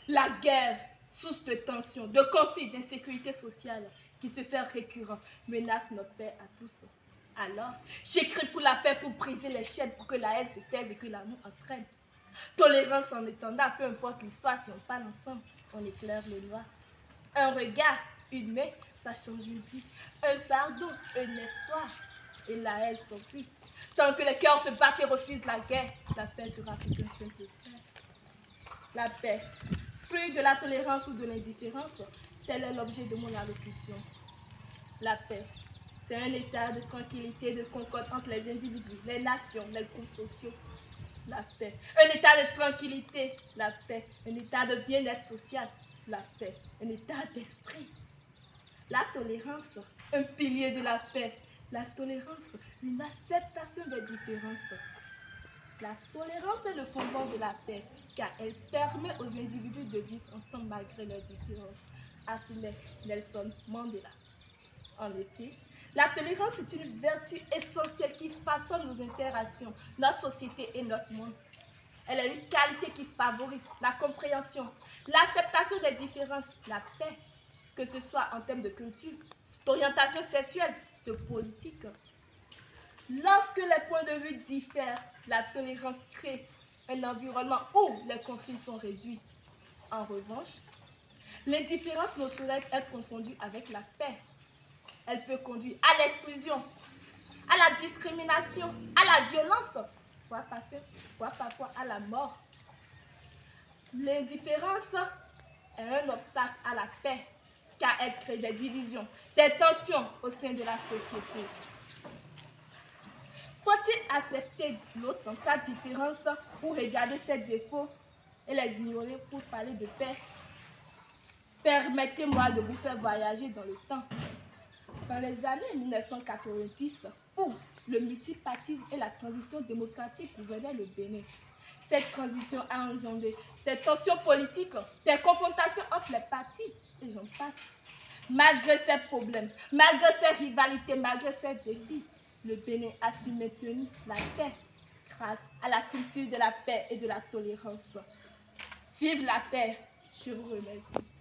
La guerre, source de tension, de conflits, d'insécurité sociale qui se fait récurrent, menace notre paix à tous. Alors, j'écris pour la paix, pour briser les chaînes, pour que la haine se taise et que l'amour entraîne. Tolérance en étendard, peu importe l'histoire, si on parle ensemble, on éclaire le noir. Un regard, une main, ça change une vie. Un pardon, un espoir, et la haine s'enfuit. Tant que les cœurs se battent et refusent la guerre, la paix sera plus qu'un simple frère. La paix, fruit de la tolérance ou de l'indifférence, tel est l'objet de mon allocution. La paix, c'est un état de tranquillité, de concorde entre les individus, les nations, les groupes sociaux. La paix, un état de tranquillité, la paix, un état de bien-être social, la paix, un état d'esprit. La tolérance, un pilier de la paix. La tolérance, une acceptation des différences. La tolérance est le fondement de la paix, car elle permet aux individus de vivre ensemble malgré leurs différences, affirmait Nelson Mandela. En effet, la tolérance est une vertu essentielle qui façonne nos interactions, notre société et notre monde. Elle est une qualité qui favorise la compréhension, l'acceptation des différences, la paix, que ce soit en termes de culture, d'orientation sexuelle, de politique. Lorsque les points de vue diffèrent, la tolérance crée un environnement où les conflits sont réduits. En revanche, l'indifférence ne saurait être confondue avec la paix. Elle peut conduire à l'exclusion, à la discrimination, à la violence, voire parfois à la mort. L'indifférence est un obstacle à la paix, car elle crée des divisions, des tensions au sein de la société. Faut-il accepter l'autre dans sa différence ou regarder ses défauts et les ignorer pour parler de paix? Permettez-moi de vous faire voyager dans le temps. Dans les années 1990, où le multipartisme et la transition démocratique gouvernaient le Bénin, cette transition a engendré des tensions politiques, des confrontations entre les partis, et j'en passe. Malgré ces problèmes, malgré ces rivalités, malgré ces défis, le Bénin a su maintenir la paix grâce à la culture de la paix et de la tolérance. Vive la paix! Je vous remercie.